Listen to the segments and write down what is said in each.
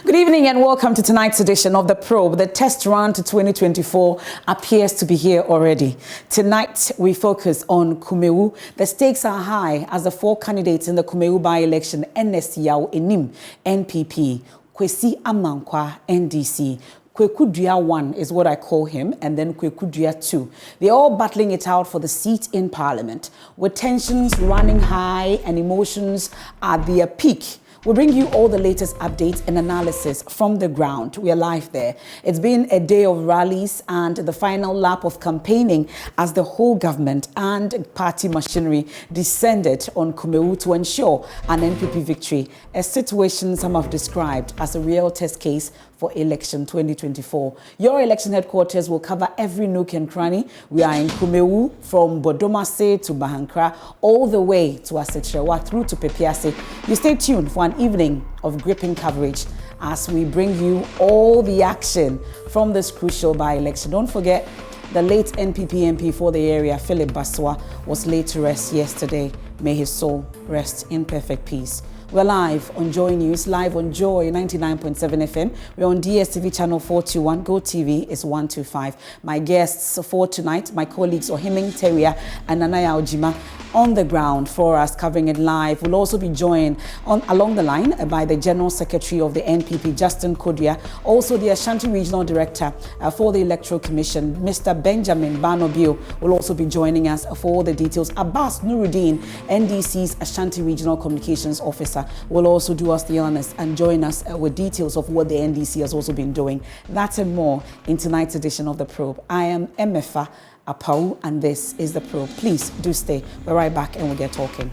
Good evening and welcome to tonight's edition of The Probe. The test run to 2024 appears to be here already. Tonight, we focus on Kumawu. The stakes are high as the four candidates in the Kumawu by-election, NSCAO Enim, NPP, Kwesi Amankwa, NDC, Kwekudua 1 is what I call him, and then Kwekudua 2. They're all battling it out for the seat in Parliament, with tensions running high and emotions at their peak. We'll bring you all the latest updates and analysis from the ground. We are live there. It's been a day of rallies and the final lap of campaigning as the whole government and party machinery descended on Kumawu to ensure an NPP victory, a situation some have described as a real test case for election 2024. Your election headquarters will cover every nook and cranny. We are in Kumawu from Bodomase to Bahankra, all the way to Asetrewa through to Pepiase. You stay tuned for an evening of gripping coverage as we bring you all the action from this crucial by-election. Don't forget, the late NPP MP for the area, Philip Baswa, was laid to rest yesterday. May his soul rest in perfect peace. We're live on Joy News, live on Joy 99.7 FM. We're on DSTV channel 421. Go TV is 125. My guests for tonight, my colleagues Ohiming Teria and Nanaya Ojima on the ground for us, covering it live. We'll also be joined along the line by the General Secretary of the NPP, Justin Kodia, also the Ashanti Regional Director for the Electoral Commission, Mr. Benjamin Banobio, will also be joining us for all the details. Abbas Nuruddin, NDC's Ashanti Regional Communications Officer, will also do us the honors and join us with details of what the NDC has also been doing. That and more in tonight's edition of The Probe. I am Emefa Apawu, and this is The Probe. Please do stay. We're right back and we'll get talking.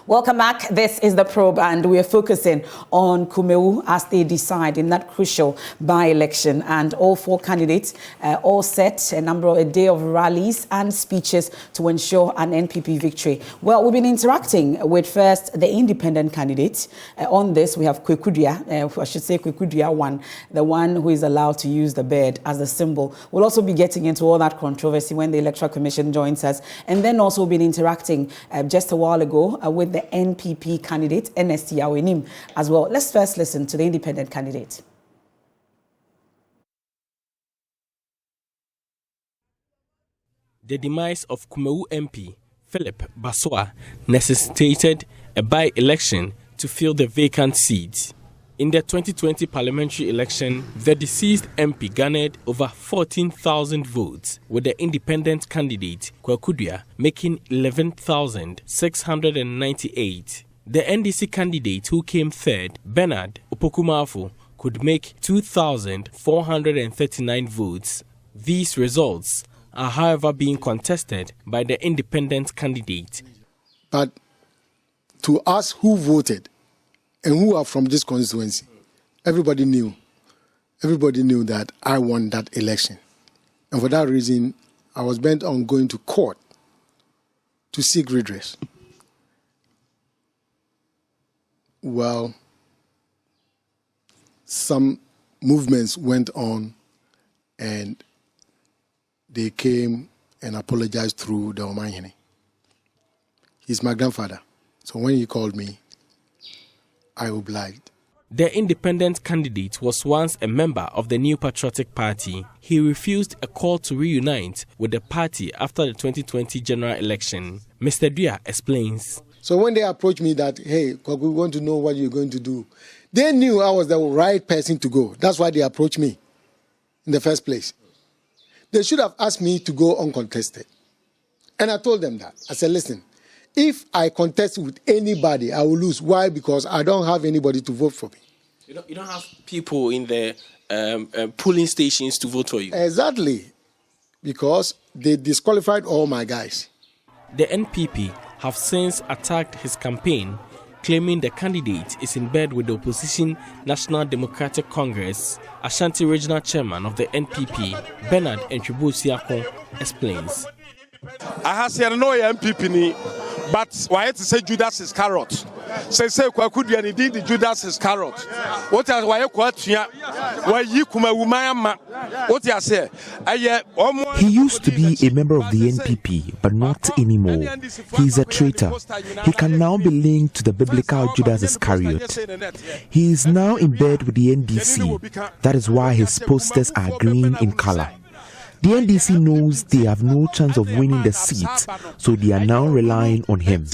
Welcome back. This is The Probe, and we are focusing on Kumawu as they decide in that crucial by-election. And all four candidates all set a day of rallies and speeches to ensure an NPP victory. Well, we've been interacting with first the independent candidates. On this, we have Kwekudua, I should say Kwekudua 1, the one who is allowed to use the bird as a symbol. We'll also be getting into all that controversy when the Electoral Commission joins us. And then also been interacting just a while ago with the NPP candidate, NSCAO Enim, as well. Let's first listen to the independent candidate. The demise of Kumawu MP, Philip Baswa, necessitated a by-election to fill the vacant seat. In the 2020 parliamentary election, the deceased MP garnered over 14,000 votes, with the independent candidate, Kwekudua, making 11,698. The NDC candidate who came third, Bernard Opokumafu, could make 2,439 votes. These results are, however, being contested by the independent candidate. But to us who voted, and who are from this constituency, everybody knew that I won that election. And for that reason, I was bent on going to court to seek redress. Well, some movements went on and they came and apologized through the Omanyene. He's my grandfather. So when he called me, I obliged. The independent candidate was once a member of the New Patriotic Party. He refused a call to reunite with the party after the 2020 general election. Mr. Dua explains. So when they approached me that, hey, we want to know what you're going to do, they knew I was the right person to go. That's why they approached me in the first place. They should have asked me to go uncontested. And I told them that. I said, listen, if I contest with anybody, I will lose. Why? Because I don't have anybody to vote for me. You don't have people in the polling stations to vote for you? Exactly. Because they disqualified all my guys. The NPP have since attacked his campaign, claiming the candidate is in bed with the opposition National Democratic Congress. Ashanti Regional Chairman of the NPP, Bernard Entwibu-Siakon, explains. I have said no MPP, but why to say Judas Iscariot? say Kwaku and did the Judas Iscariot. What are why Kwatia? Why you Kumawu Mayama? What you say? He used to be a member of the NPP, but not anymore. He is a traitor. He can now be linked to the biblical Judas Iscariot. He is now in bed with the NDC. That is why his posters are green in color. The NDC knows they have no chance of winning the seat, so they are now relying on him.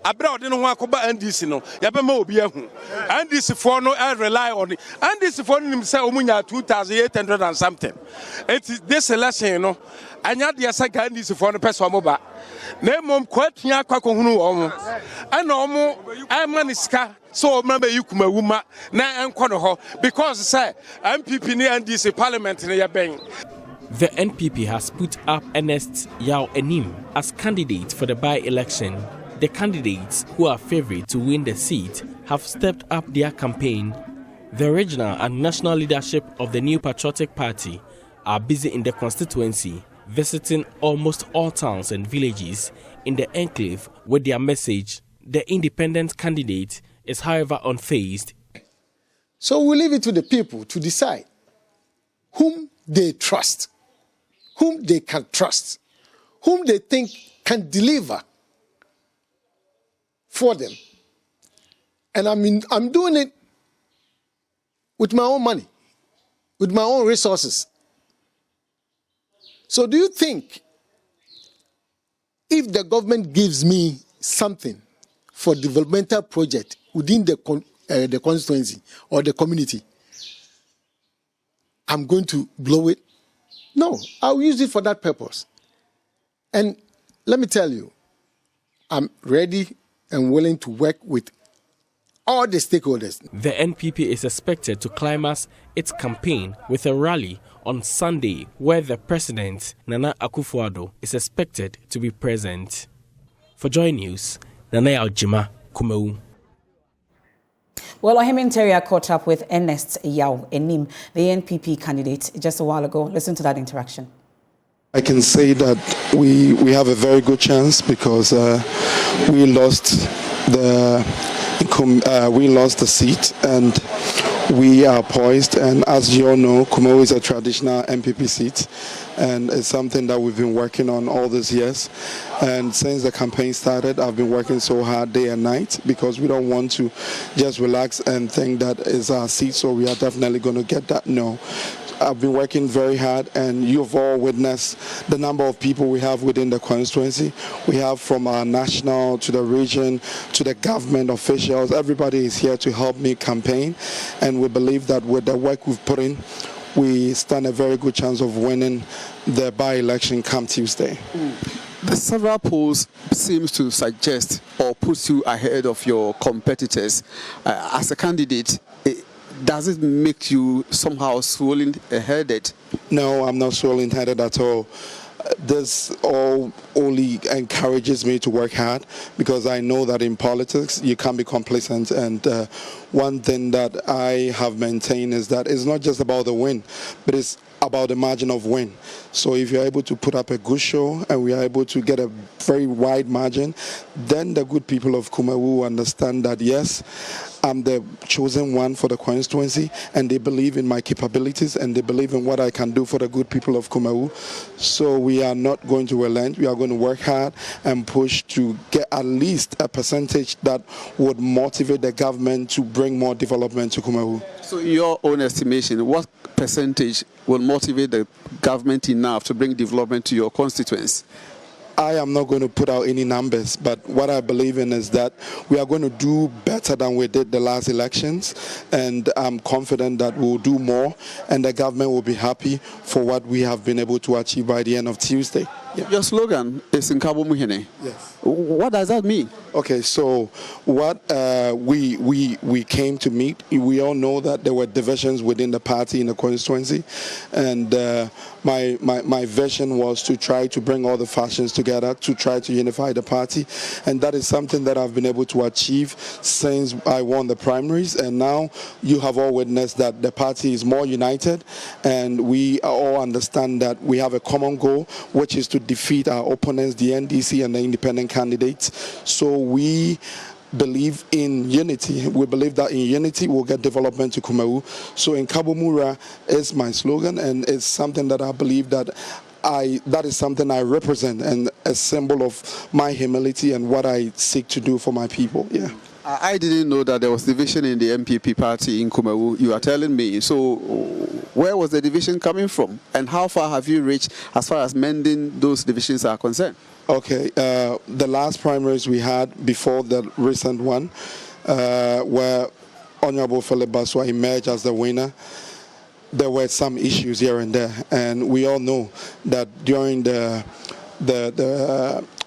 Abroad no one ko ba NDC no ya be ma obi ehun NDC for no I rely on it NDC for nim say omunya 2,800 and something this election no anya de say NDC for no person mo ba na mom kwatua kwakohunu wo ana omo amaniska so remember you Kumawu ma na enko no ho because say MPP ni NDC parliament ni ya ben. The NPP has put up Ernest Yao Enim as candidate for the by-election. The candidates who are favored to win the seat have stepped up their campaign. The regional and national leadership of the New Patriotic Party are busy in the constituency, visiting almost all towns and villages in the enclave with their message. The independent candidate is, however, unfazed. So we leave it to the people to decide whom they trust, whom they can trust, whom they think can deliver for them. And I'm doing it with my own money, with my own resources. So do you think if the government gives me something for developmental project within the constituency or the community, I'm going to blow it? No, I'll use it for that purpose. And let me tell you, I'm ready and willing to work with all the stakeholders. The NPP is expected to climax its campaign with a rally on Sunday where the President, Nana Akufo-Addo, is expected to be present. For Joy News, Nana Aljima, Kumawu. Well, Oheminteria caught up with Ernest Yao Enim, the NPP candidate, just a while ago. Listen to that interaction. I can say that we have a very good chance because we lost the seat and we are poised. And as you all know, Kumawu is a traditional MPP seat, and it's something that we've been working on all these years. And since the campaign started, I've been working so hard day and night because we don't want to just relax and think that is our seat, so we are definitely going to get that. No. I've been working very hard, and you've all witnessed the number of people we have within the constituency. We have from our national to the region to the government officials. Everybody is here to help me campaign, and we believe that with the work we've put in, we stand a very good chance of winning the by-election come Tuesday. The several polls seems to suggest or puts you ahead of your competitors. As a candidate, does it make you somehow swollen-headed? No, I'm not swollen-headed at all. This all only encourages me to work hard because I know that in politics you can't be complacent. And one thing that I have maintained is that it's not just about the win, but it's about the margin of win. So if you're able to put up a good show and we are able to get a very wide margin, then the good people of Kumawu understand that yes, I'm the chosen one for the constituency, and they believe in my capabilities and they believe in what I can do for the good people of Kumawu. So we are not going to relent. We are going to work hard and push to get at least a percentage that would motivate the government to bring more development to Kumawu. So in your own estimation, what percentage will motivate the government enough to bring development to your constituents? I am not going to put out any numbers, but what I believe in is that we are going to do better than we did the last elections, and I'm confident that we'll do more and the government will be happy for what we have been able to achieve by the end of Tuesday. Yeah. Your slogan is Nkabo Muhene. Yes. What does that mean? Okay, so what we came to meet, we all know that there were divisions within the party in the constituency, and my vision was to try to bring all the factions together to try to unify the party, and that is something that I've been able to achieve since I won the primaries, and now you have all witnessed that the party is more united, and we all understand that we have a common goal, which is to defeat our opponents, the NDC and the independent candidates. So we believe in unity. We believe that in unity we'll get development to Kumawu. So in Kabumura is my slogan, and it's something that I believe that is something I represent, and a symbol of my humility and what I seek to do for my people. Yeah. I didn't know that there was division in the MPP party in Kumawu. You are telling me. So where was the division coming from? And how far have you reached as far as mending those divisions are concerned? Okay, the last primaries we had before the recent one, where Honorable Philip Baswa emerged as the winner, there were some issues here and there, and we all know that during the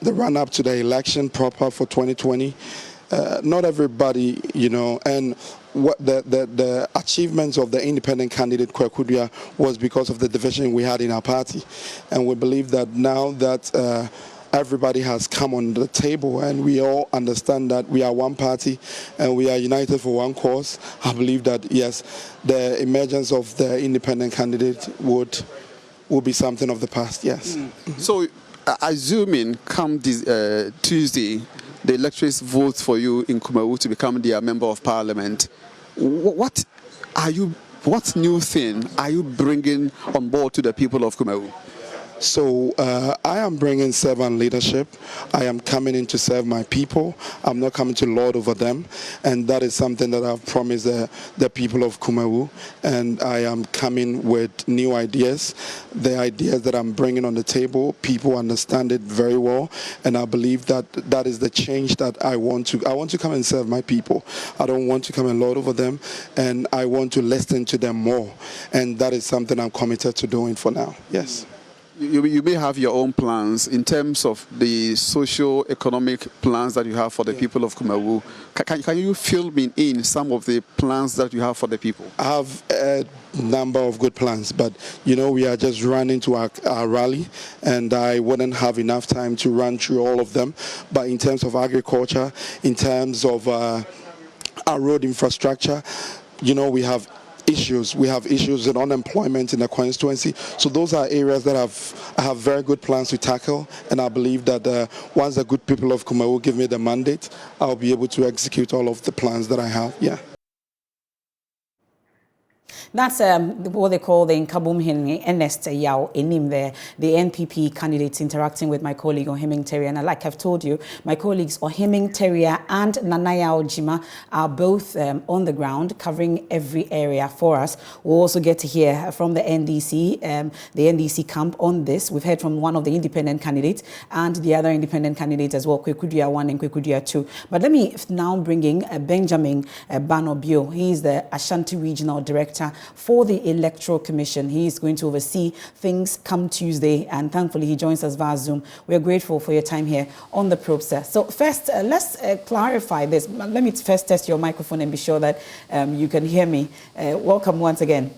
run-up to the election proper for 2020, not everybody, and what the achievements of the independent candidate Kwekudia was because of the division we had in our party, and we believe that now that everybody has come on the table and we all understand that we are one party and we are united for one cause, I believe that yes, the emergence of the independent candidate would be something of the past. Yes. So assuming come this, Tuesday, the electors vote for you in Kumawu to become their member of parliament, what new thing are you bringing on board to the people of Kumawu? So I am bringing servant leadership. I am coming in to serve my people. I'm not coming to lord over them. And that is something that I've promised the people of Kumawu. And I am coming with new ideas. The ideas that I'm bringing on the table, people understand it very well. And I believe that that is the change that I want to. I want to come and serve my people. I don't want to come and lord over them. And I want to listen to them more. And that is something I'm committed to doing for now. Yes. You may have your own plans in terms of the socio-economic plans that you have for the people of Kumawu. Can you fill me in some of the plans that you have for the people? I have a number of good plans, but we are just running to our rally, and I wouldn't have enough time to run through all of them. But in terms of agriculture, in terms of our road infrastructure, we have issues. We have issues in unemployment in the constituency. So those are areas that I have very good plans to tackle, and I believe that once the good people of Kumawu give me the mandate, I'll be able to execute all of the plans that I have. Yeah. That's what they call the Nkabum Henry Ernest Yao Enim there, the NPP candidates interacting with my colleague Ohiming Terrier. And like I've told you, my colleagues Ohiming Terrier and Nanaya Ojima are both on the ground covering every area for us. We'll also get to hear from the NDC camp on this. We've heard from one of the independent candidates and the other independent candidates as well, Kwekudia 1 and Kwekudia 2. But let me now bring in Benjamin Banobio. He's the Ashanti Regional Director for the Electoral Commission. He is going to oversee things come Tuesday, and thankfully he joins us via Zoom. We're grateful for your time here on the probe, sir. So first, let's clarify this. Let me first test your microphone and be sure that you can hear me. Welcome once again.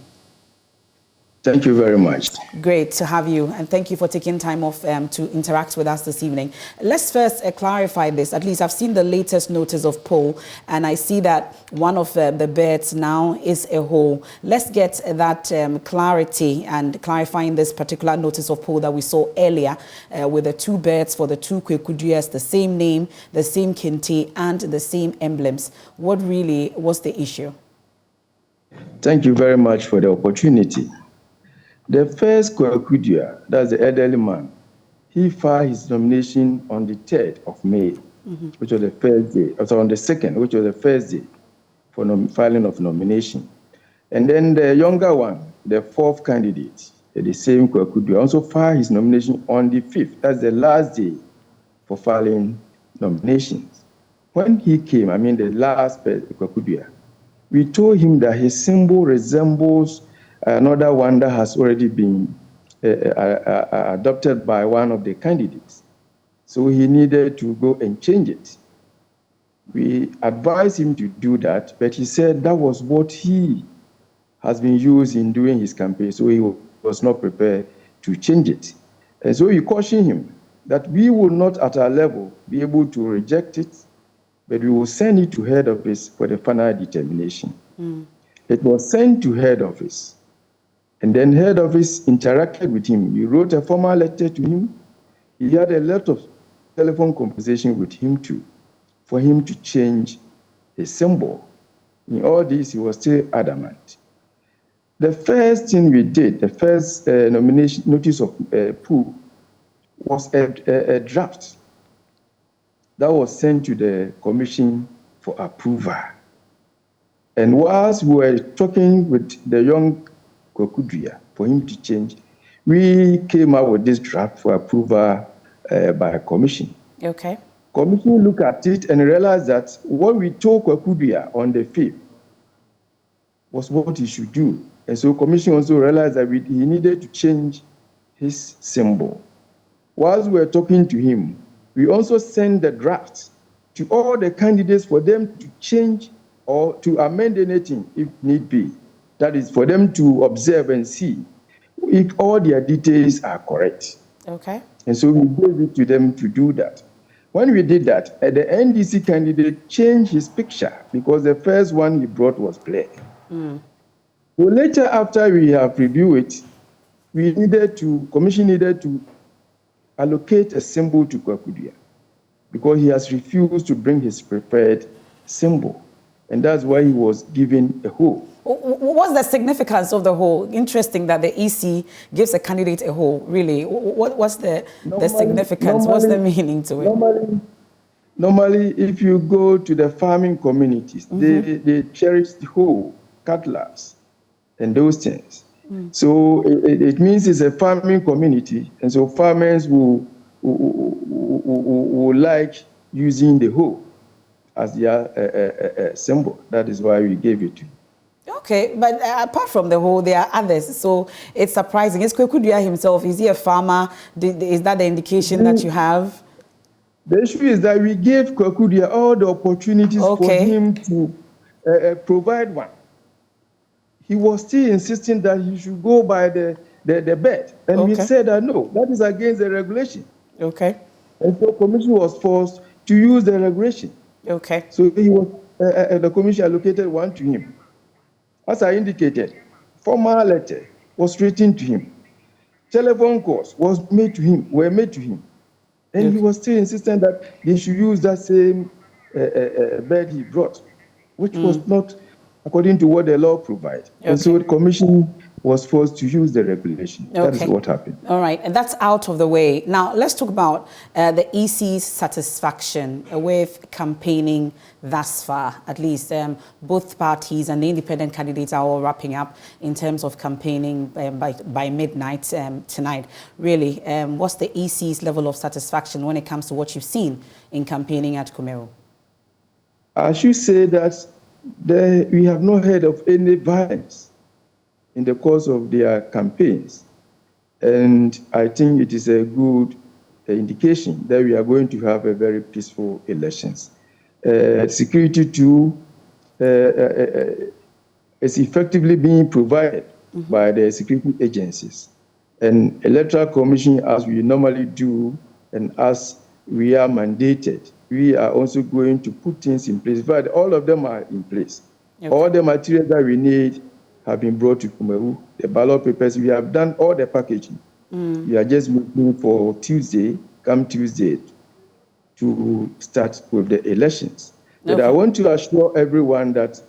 Thank you very much. Great to have you, and thank you for taking time off to interact with us this evening. Let's first clarify this. At least I've seen the latest notice of poll, and I see that one of the beds now is a hole. Let's get that clarity and clarifying this particular notice of poll that we saw earlier with the two beds for the two Kwekudias, the same name, the same kente, and the same emblems. What really was the issue? Thank you very much for the opportunity. The first Kwekudia, that's the elderly man, he filed his nomination on the 3rd of May, which was the first day, also on the 2nd, which was the first day for filing of nomination. And then the younger one, the 4th candidate, the same Kwekudia, also filed his nomination on the 5th. That's the last day for filing nominations. When he came, the last Kwekudia, we told him that his symbol resembles another one that has already been adopted by one of the candidates. So he needed to go and change it. We advised him to do that, but he said that was what he has been used in doing his campaign, so he was not prepared to change it. And so we cautioned him that we will not at our level be able to reject it, but we will send it to head office for the final determination. It was sent to head office, and then head office interacted with him. We wrote a formal letter to him. He had a lot of telephone conversation with him too, for him to change his symbol. In all this, he was still adamant. The first thing we did, the first nomination notice of pool, was a draft that was sent to the commission for approval. And whilst we were talking with the young Kokudria for him to change, we came out with this draft for approval by a commission. Okay. Commission looked at it and realized that what we told Kokudria on the 5th was what he should do. And so commission also realized that he needed to change his symbol. Whilst we were talking to him, we also sent the draft to all the candidates for them to change or to amend anything if need be. That is for them to observe and see if all their details are correct. Okay. And so we gave it to them to do that. When we did that, the NDC candidate changed his picture because the first one he brought was black. So later, after we have reviewed it, commission needed to allocate a symbol to Kwakudia because he has refused to bring his preferred symbol. And that's why he was given a hole. What's the significance of the hole? Interesting that the EC gives a candidate a hole, really. What's the significance? What's the meaning to it? Normally, if you go to the farming communities, they cherish the whole, cutlass, and those things. So it means it's a farming community, and so farmers will like using the hoe as their symbol. That is why we gave it to him. Okay, but apart from the whole, there are others. So it's surprising. Is Kwekuduya himself, is he a farmer? Is that the indication that you have? The issue is that we gave Kwekuduya all the opportunities for him to provide one. He was still insisting that he should go by the bed. And we said that no, that is against the regulation. Okay. And so commission was forced to use the regulation. Okay. So he was, the commission allocated one to him. As I indicated, formal letter was written to him. Telephone calls were made to him. And he was still insistent that they should use that same bed he brought, which was not according to what the law provides. And so the commission was forced to use the regulation. That is what happened. All right, and that's out of the way. Now, let's talk about the EC's satisfaction with campaigning thus far. At least both parties and the independent candidates are all wrapping up in terms of campaigning by midnight tonight. Really, what's the EC's level of satisfaction when it comes to what you've seen in campaigning at Kumawu? I should say that we have not heard of any violence in the course of their campaigns. And I think it is a good indication that we are going to have a very peaceful elections. Security too is effectively being provided by the security agencies. And Electoral Commission, as we normally do, and as we are mandated, we are also going to put things in place. But all of them are in place. All the materials that we need have been brought to Kumawu. The ballot papers, we have done all the packaging. We are just waiting for Tuesday, to start with the elections. But I want to assure everyone that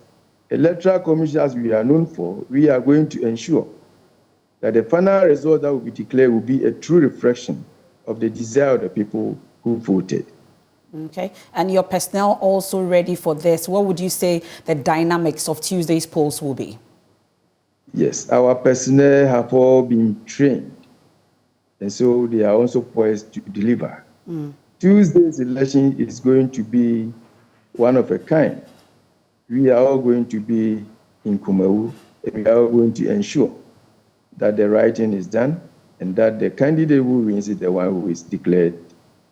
Electoral Commission, as we are known for, we are going to ensure that the final result that will be declared will be a true reflection of the desire of the people who voted. Okay, and your personnel also ready for this. What would you say the dynamics of Tuesday's polls will be? Yes, our personnel have all been trained, and so they are also poised to deliver. Tuesday's election is going to be one of a kind. We are all going to be in Kumawu, and we are all going to ensure that the right thing is done and that the candidate who wins is the one who is declared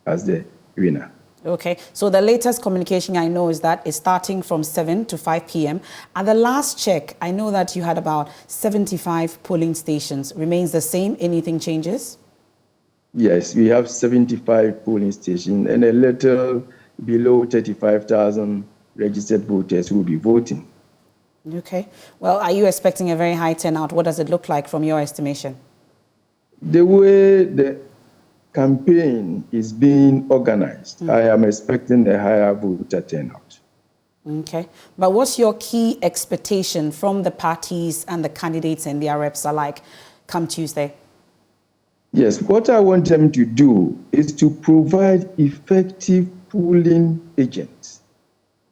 as the winner. Okay, so the latest communication I know is that it's starting from 7 to 5 p.m. At the last check, I know that you had about 75 polling stations. Remains the same? Anything changes? Yes, we have 75 polling stations and a little below 35,000 registered voters who will be voting. Okay. Well, are you expecting a very high turnout? What does it look like from your estimation? The way the campaign is being organized, I am expecting a higher voter turnout. Okay. But what's your key expectation from the parties and the candidates and their reps alike come Tuesday? Yes, what I want them to do is to provide effective polling agents,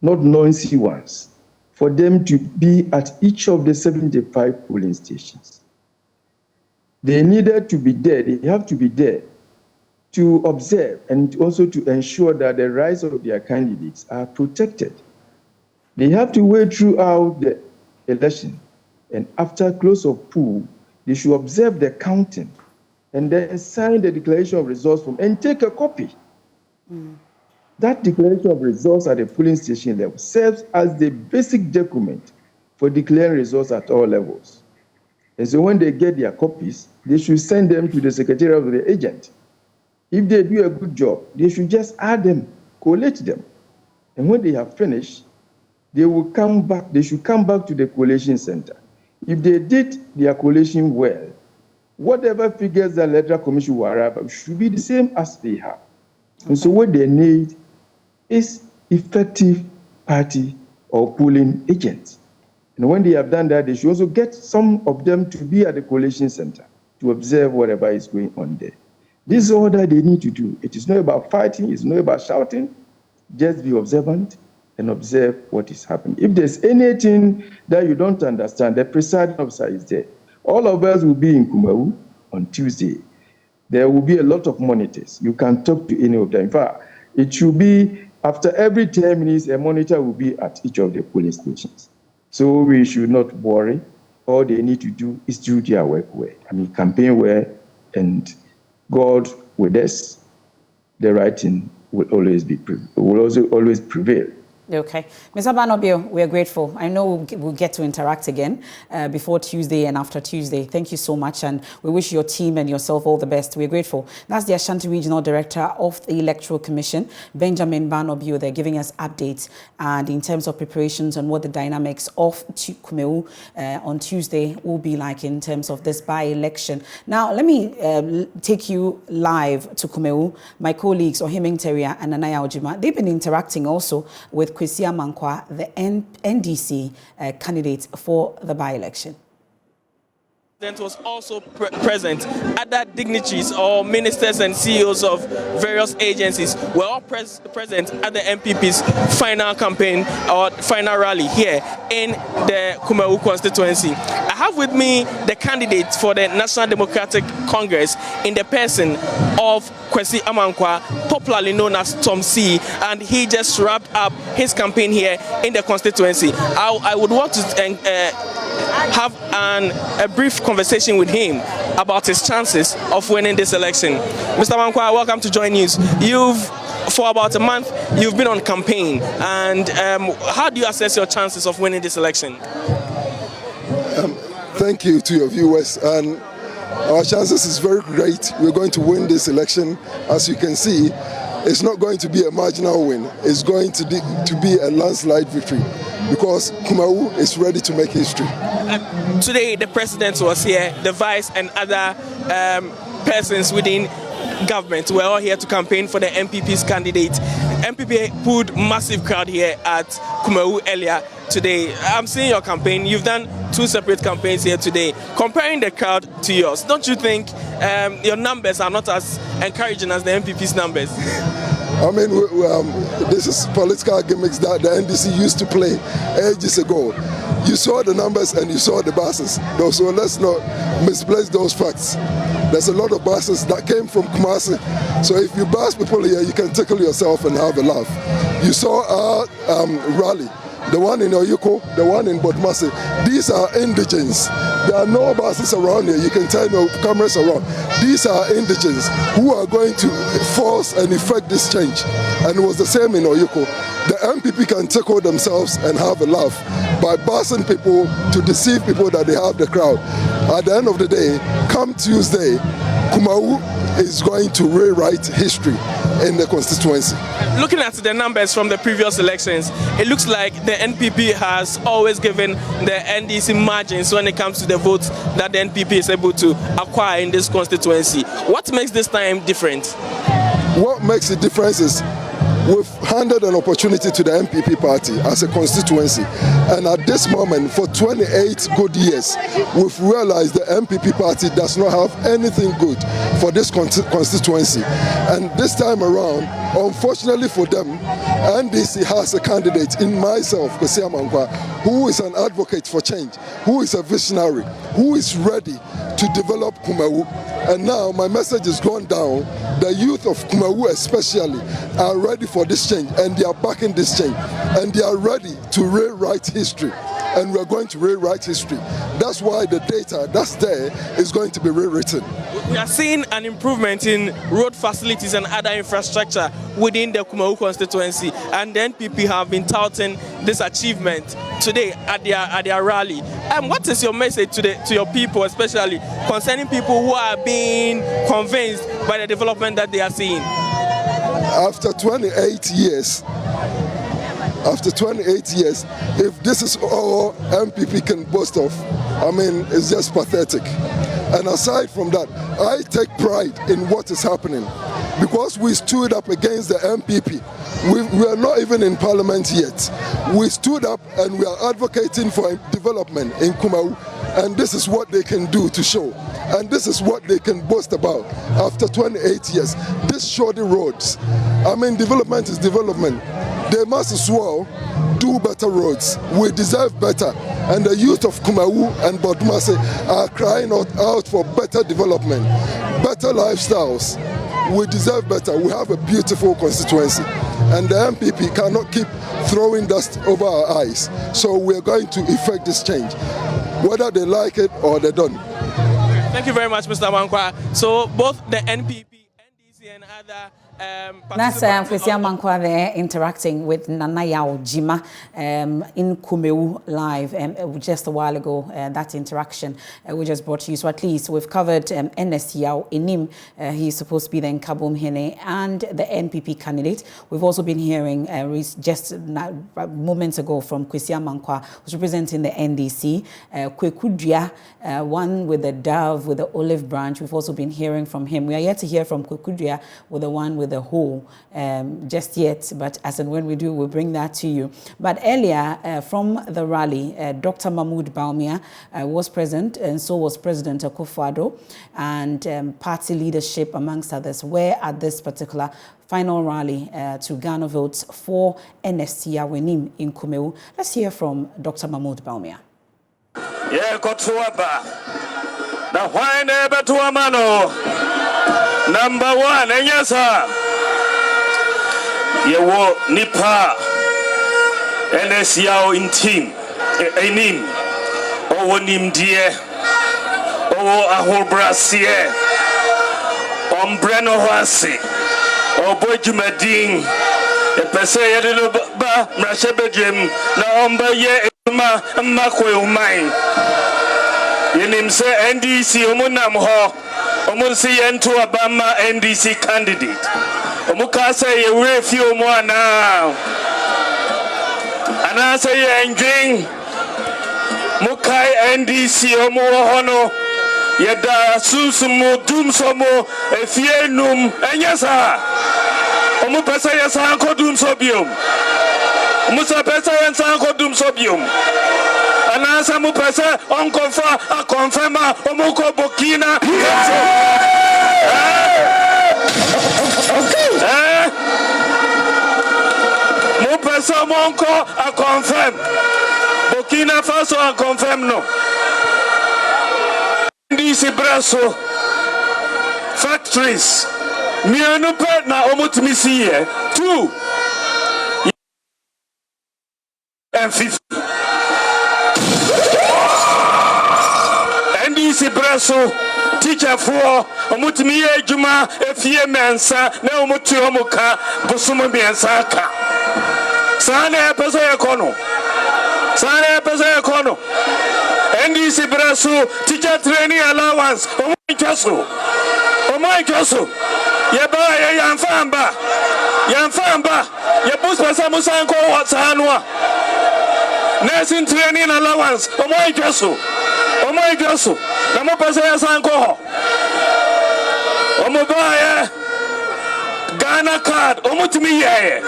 not noisy ones, for them to be at each of the 75 polling stations. They needed to be there, they have to be there to observe and also to ensure that the rights of their candidates are protected. They have to wait throughout the election, and after close of poll, they should observe the counting and then sign the declaration of results form and take a copy. That declaration of results at the polling station level serves as the basic document for declaring results at all levels. And so when they get their copies, they should send them to the secretary of the agent. If they do a good job, they should just add them, collate them. And when they have finished, they will come back, they should come back to the collation center. If they did their collation well, whatever figures the Electoral Commission will arrive at should be the same as they have. And so what they need is effective party or polling agents. And when they have done that, they should also get some of them to be at the collation center to observe whatever is going on there. This is all that they need to do. It is not about fighting, it's not about shouting. Just be observant and observe what is happening. If there's anything that you don't understand, the presiding officer is there. All of us will be in Kumawu on Tuesday. There will be a lot of monitors. You can talk to any of them. In fact, it should be after every 10 minutes, a monitor will be at each of the polling stations. So we should not worry. All they need to do is do their work well. I mean, campaign well, and God with us, the right thing will always prevail. Okay. Mr. Banobio, we are grateful. I know we'll get to interact again before Tuesday and after Tuesday. Thank you so much, and we wish your team and yourself all the best. We're grateful. That's the Ashanti Regional Director of the Electoral Commission, Benjamin Banobio. They're giving us updates and in terms of preparations on what the dynamics of Kumawu on Tuesday will be like in terms of this by-election. Now, let me take you live to Kumawu. My colleagues, Ohimeng Teria and Anaya Ojima, they've been interacting also with Kwesi Amankwa, the NDC candidate for the by-election. President was also present. Other dignitaries or ministers and CEOs of various agencies were all present at the MPP's final campaign or final rally here in the Kumawu constituency. I have with me the candidate for the National Democratic Congress in the person of Kwesi Amankwa, popularly known as Tom C, and he just wrapped up his campaign here in the constituency. I would want to have a brief conversation with him about his chances of winning this election. Mr. Amankwa, welcome to Joy News. For about a month, you've been on campaign, and how do you assess your chances of winning this election? Thank you to your viewers, and our chances is very great. We're going to win this election. As you can see, it's not going to be a marginal win. It's going to be a landslide victory, because Kumawu is ready to make history. Today, the president was here, the vice and other persons within government were all here to campaign for the MPP's candidate. MPP pulled massive crowd here at Kumawu earlier today. I'm seeing your campaign. You've done 2 separate campaigns here today. Comparing the crowd to yours, don't you think your numbers are not as encouraging as the MPP's numbers? I mean, this is political gimmicks that the NDC used to play ages ago. You saw the numbers and you saw the buses. So let's not misplace those facts. There's a lot of buses that came from Kumasi. So if you bus people here, you can tickle yourself and have a laugh. You saw our rally the one in Oyuko, the one in Botmase. These are indigents. There are no buses around here. You can tell no cameras around. These are indigents who are going to force and effect this change. And it was the same in Oyuko. The MPP can tickle themselves and have a laugh by busing people to deceive people that they have the crowd. At the end of the day, come Tuesday, Kumawu is going to rewrite history in the constituency. Looking at the numbers from the previous elections, it looks like the NPP has always given the NDC margins when it comes to the votes that the NPP is able to acquire in this constituency. What makes this time different? What makes it different is we've handed an opportunity to the MPP party as a constituency, and at this moment, for 28 good years, we've realized the MPP party does not have anything good for this constituency. And this time around, unfortunately for them, NDC has a candidate in myself, Kumawu Mankwa, who is an advocate for change, who is a visionary, who is ready to develop Kumawu. And now my message is gone down. The youth of Kumawu especially are ready for this change, and they are backing this change, and they are ready to rewrite history. And we're going to rewrite history. That's why the data that's there is going to be rewritten. We are seeing an improvement in road facilities and other infrastructure within the Kumawu constituency, and the NPP have been touting this achievement today at their rally. What is your message to your people, especially concerning people who are being convinced by the development that they are seeing? After 28 years, if this is all MPP can boast of, I mean, it's just pathetic. And aside from that, I take pride in what is happening because we stood up against the MPP. We are not even in parliament yet. We stood up and we are advocating for development in Kumawu, and this is what they can do to show. And this is what they can boast about after 28 years. These shoddy roads, I mean, development is development. They must as well do better roads. We deserve better. And the youth of Kumawu and Bodmase are crying out for better development, better lifestyles. We deserve better. We have a beautiful constituency. And the MPP cannot keep throwing dust over our eyes. So we're going to effect this change, whether they like it or they don't. Thank you very much, Mr. Mankwa. So both the NPP, NDC and other that's Kumawu Mankwa there interacting with Nana Yao Jima in Kumewu Live just a while ago. That interaction we just brought to you. So at least we've covered Ernest Yao Enim. He's supposed to be the Nkabom Hene and the NPP candidate. We've also been hearing just moments ago from Kumawu Mankwa, who's representing the NDC. Kwekudria, one with the dove, with the olive branch. We've also been hearing from him. We are yet to hear from Kwekudria with the one with the whole just yet, but as and when we do, we'll bring that to you. But earlier from the rally, Dr. Mahmoud Bawumia was present, and so was President Akufo-Addo, and party leadership, amongst others, were at this particular final rally to garner votes for Ernest Yao Enim in Kumewu. Let's hear from Dr. Mahmoud Bawumia. Yeah, Kotuaba. The wine ever to a mano. Number one, and yes, sir. You will nipa Ernest Yao in team. Enim. Owo nimdie. Owo ahobrasie. Ombreno hwasi. Obo jumadin. Epese yedelo ba mrashebedjem na omba ye ma makwe umai. Yenim se NDC omunam ho. Omunsi yentu abama NDC candidate. Omukase ye refi omwana. Anase ye enjing. Mukai NDC omuhono. Yeda susumu dumsomo efienum enyasa. Omupesa yesa anko dumsobium. Omusa pesa yesa anko dumsobium. Anasa mupesa onkonfa akonfema omuko bokina. Mupesa monko akonfem. Burkina Faso akonfem no. Ndisi braso factories. Mianu pe na omutmisi ye. 2. 150. NDC Bresso, teacher for Omutimi Juma, Efie Mensa, Naumutu Omuka, Busuma Biansaka. Sane Pesa Kono. Sane Pesa Kono. NDC Bresso, teacher training allowance, Omuikasu. Omuikasu. Yaba Yanfamba. Yanfamba. Yabusa Samusanko Watsanwa. Nursing training allowance, Omuikasu. Omuikasu. Namo Pesa Sanko. Omubaya. Ghana card. Omutimiye.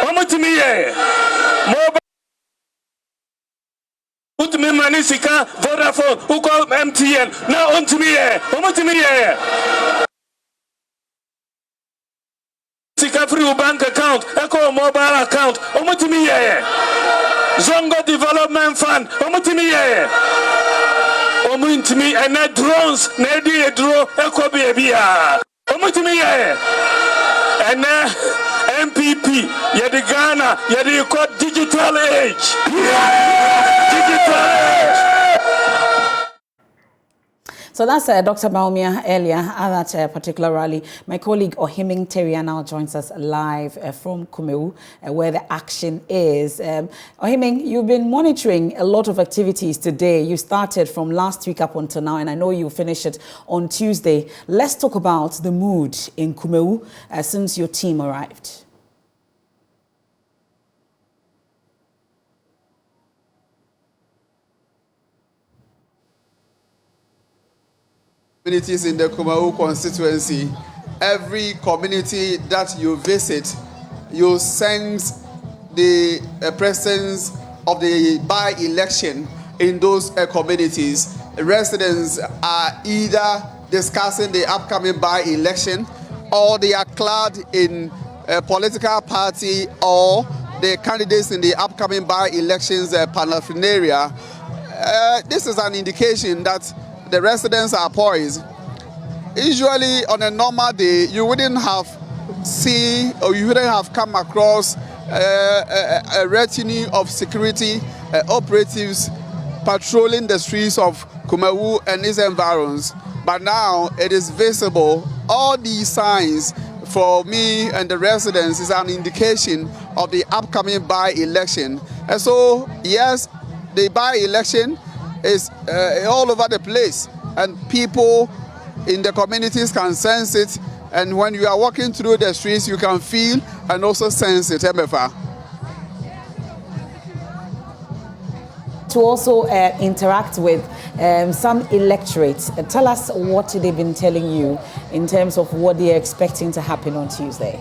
Omutimiye. Mobile. Utmi Manisika, Vodafone, who call MTN. Now Omutimiye. Omutimiye. Free bank account, Echo mobile account, Omutimiye. Zongo Development Fund, Omutimiye. Omutimi and net drones, Nedi Edro, Echo Babia. Omutimiye. And MPP, Yedi Ghana, Yedi called digital age. Digital age. So that's Dr. Baumia earlier at that particular rally. My colleague Ohiming Teria now joins us live from Kumawu, where the action is. Ohiming, you've been monitoring a lot of activities today. You started from last week up until now, and I know you finished it on Tuesday. Let's talk about the mood in Kumawu since your team arrived. Communities in the Kumawu constituency, every community that you visit, you sense the presence of the by-election in those communities. Residents are either discussing the upcoming by-election, or they are clad in a political party or the candidates in the upcoming by-elections paraphernalia. This is an indication that the residents are poised. Usually on a normal day, you wouldn't have seen or you wouldn't have come across a retinue of security operatives patrolling the streets of Kumawu and its environs. But now it is visible. All these signs for me and the residents is an indication of the upcoming by-election. And so, yes, the by-election is all over the place, and people in the communities can sense it, and when you are walking through the streets you can feel and also sense it. Emefa. To also interact with some electorates, tell us what they've been telling you in terms of what they're expecting to happen on Tuesday.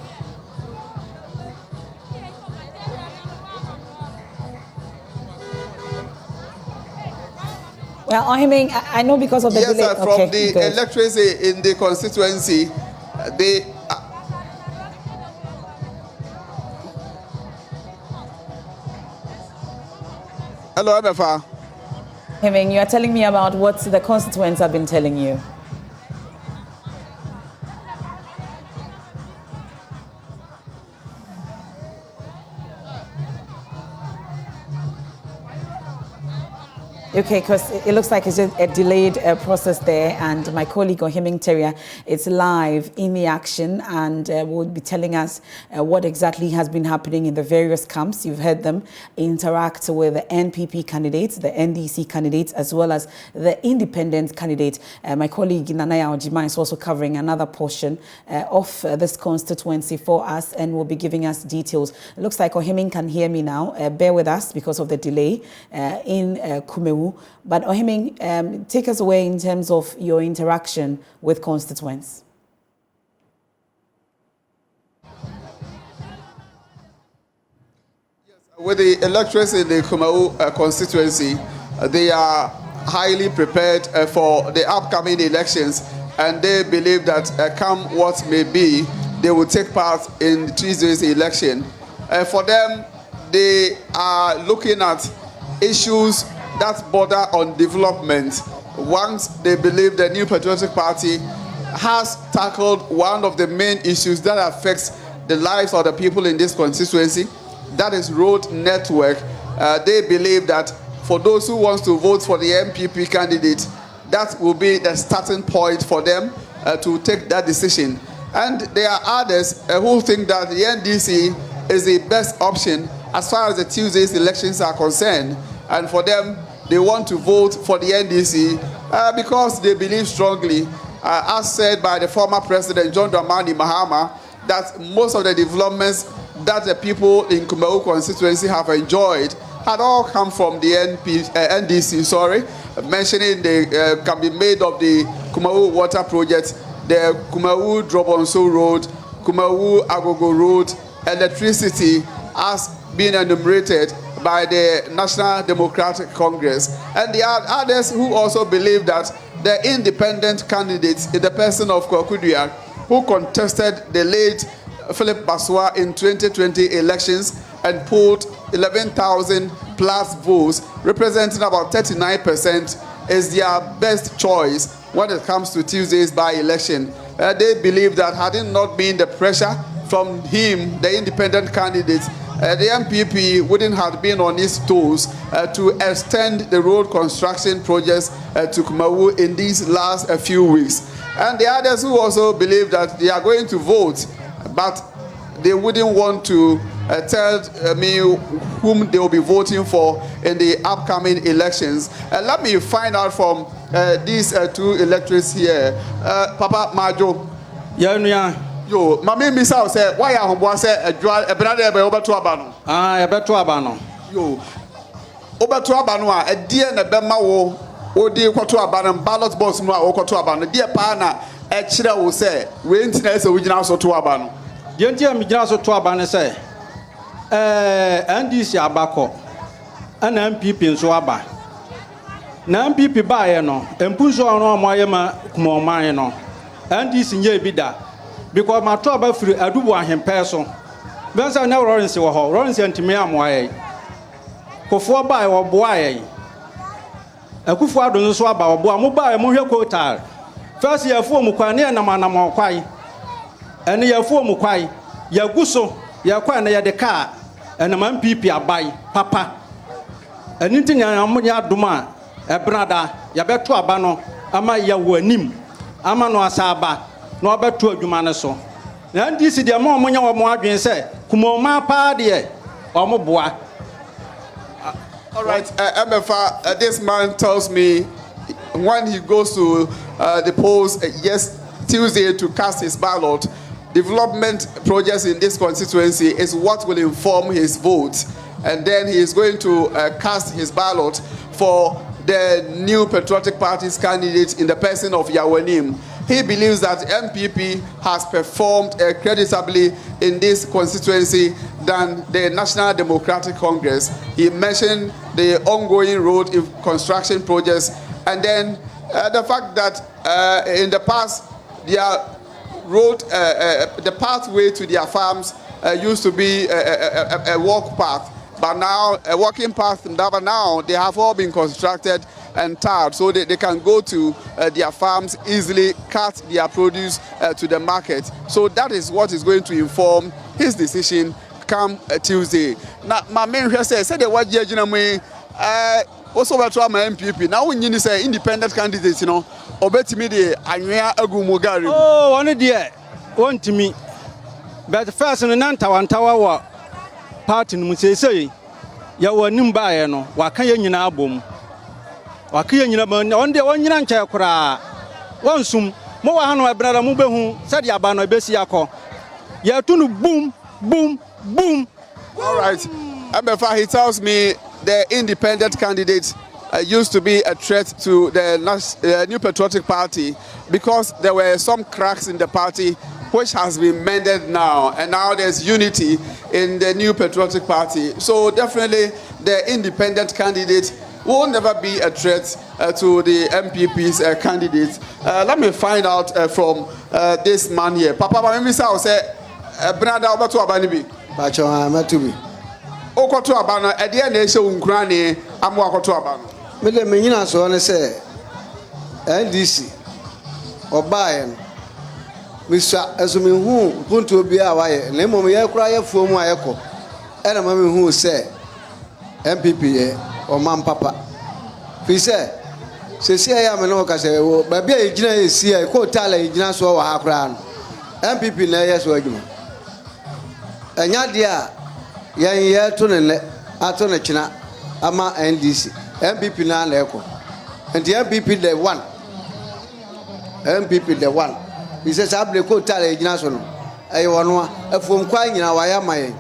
Well, I mean, I know because of the delay. Yes, from the electorates in the constituency, they. Hello, Emefa. I mean, you are telling me about what the constituents have been telling you. Okay, because it looks like it's a delayed process there, and my colleague Ohiming Teria is live in the action and will be telling us what exactly has been happening in the various camps. You've heard them interact with the NPP candidates, the NDC candidates, as well as the independent candidate. My colleague Nanaya Ojima is also covering another portion of this constituency for us and will be giving us details. It looks like Ohiming can hear me now. Bear with us because of the delay in Kumawu. But Ohiming, take us away in terms of your interaction with constituents. With the electorates in the Kumawu constituency, they are highly prepared for the upcoming elections, and they believe that come what may be, they will take part in Tuesday's election. For them, they are looking at issues that border on development. Once they believe the New Patriotic Party has tackled one of the main issues that affects the lives of the people in this constituency, that is road network. they believe that for those who want to vote for the MPP candidate, that will be the starting point for them to take that decision. And there are others who think that the NDC is the best option as far as the Tuesday's elections are concerned. And for them, they want to vote for the NDC because they believe strongly, as said by the former president, John Dramani Mahama, that most of the developments that the people in Kumawu constituency have enjoyed had all come from the NDC, mentioning they can be made of the Kumawu water project, the Kumawu Drobonso Road, Kumawu Agogo Road, electricity as being enumerated by the National Democratic Congress. And there are others who also believe that the independent candidates in the person of Kwakudua, who contested the late Philip Baswa in 2020 elections and pulled 11,000 plus votes, representing about 39%, is their best choice when it comes to Tuesday's by-election. They believe that had it not been the pressure from him, the independent candidate, the MPP wouldn't have been on its toes to extend the road construction projects to Kumawu in these last few weeks. And the others who also believe that they are going to vote, but they wouldn't want to tell me whom they will be voting for in the upcoming elections. Let me find out from these two electors here. Papa Majo. Yeah. Yo, mami misa say why are hombo say a brother be obeto abano. Obeto abano. Yo. Obeto abano a die na be ma wo odi kwoto abano ballot box mu a wo kwoto abano die pa na e kire wo say we ntina say wo gina so to abano. Die ntia mi gina so to abano say NDC abako ana MPP nso aba. Na MPP ba ye no empunso ono amoye ma kuma oman no. NDC nye bi da. Because my trouble free, I do want him person. Because I never run in Siwaho, run in Timiam. For by or boy. A Kufa don't swab our boy, mobile, Mohio. First year for Mukani and Namana Mokwai. And year for Mukwai, Yaguso, Yakwana the car, and a man PP by Papa. And anything Amunia Duma, a brother, Yabetu Abano, Ama Yawanim, Amano Asaba. No better to so. Then this is the more money or more adwin say, Kumoma party or Moboa. All right, Emefa, this man tells me when he goes to the polls Tuesday to cast his ballot, development projects in this constituency is what will inform his vote. And then he is going to cast his ballot for the new Patriotic Party's candidate in the person of Yawanim. He believes that MPP has performed creditably in this constituency than the National Democratic Congress. He mentioned the ongoing road construction projects, and then the fact that in the past, their road, the pathway to their farms used to be a walk path, but now a walking path. But now they have all been constructed and tarred, so they can go to their farms easily, cut their produce to the market. So that is what is going to inform his decision come Tuesday. Now, my main question said the what judge also about my MPP. Now when you say independent candidates, you know, obeti me the anwea agumugari. Oh, one day, one to me. But first in Nantawa party no say ya wanim ba ye no wakaya nyina abom. Wakaya nyina ba on de on nyina ncha kura wansum mo wa hanu abrara mo behu said ya ba no ebesi akọ ya tunu boom boom boom. All right, Emefa, he tells me the independent candidate used to be a threat to the New Patriotic Party because there were some cracks in the party which has been mended now, and now there's unity in the New Patriotic Party. So definitely the independent candidate will never be a threat to the MPP's candidate. Let me find out from this man here. Papa Mamisa will say, Brother Obato Abanibi. Bacho Amatubi. Okoto Abano, at the end, they show Unkrani, Amwa Koto Abano. Mele Menina so on say, NDC or Bayern. Mr. Asumi who punto be a wire, Nemo Yakra from Mayako, and a mammy who say, MPP or man papa. Fi say see I am no ka say o ba bia e gina e si e ko tala e gina so wa akra no. MPP na yes wa adwuma. Enya dia ye to ne ato ne kina ama NDC. MPP na na eko. And the MPP the one. MPP the one. He says able ko tala e gina so no. Ayi wono a afom kwa nyina wa ya maye.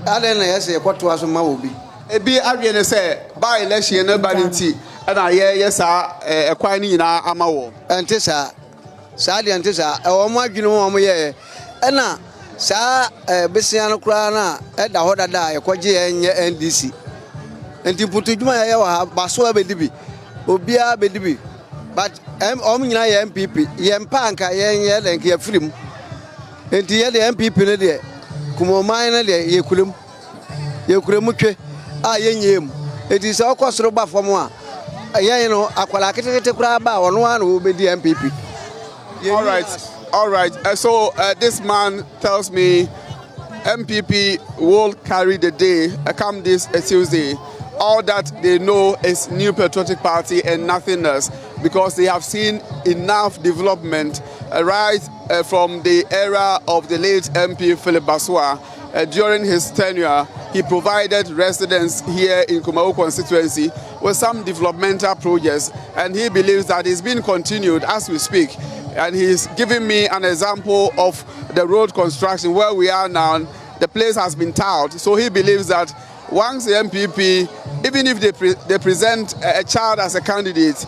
Ade na yes e kwato aso ma obi. Ebi awie ne say by election na ba nti na ye sa ekwan ni nyina ama wo. Ante sa de ante sa e wo mo adwene mo ye na sa besia no kura na e da hoda da e kwaje enye NDC. Enti putu djuma ye wa baso abedibi. Obia abedibi. But nyina ye MPP ye mpanka ye lenke ye firim. Enti ye de MPP ne de kumoman ne de ye kulum. Ye kuremu twe a ye nyem. Enti sa okosoro ba fom a ye no akwala ketete kura ba wono an obedi MPP. All right. So this man tells me MPP will carry the day come this Tuesday. All that they know is New Patriotic Party and nothing else, because they have seen enough development right from the era of the late MP Philip Baswa. During his tenure, he provided residents here in Kumawu constituency with some developmental projects, and he believes that it's being continued as we speak. And he's giving me an example of the road construction where we are now. The place has been tiled, so he believes that once the MPP, even if they present a child as a candidate,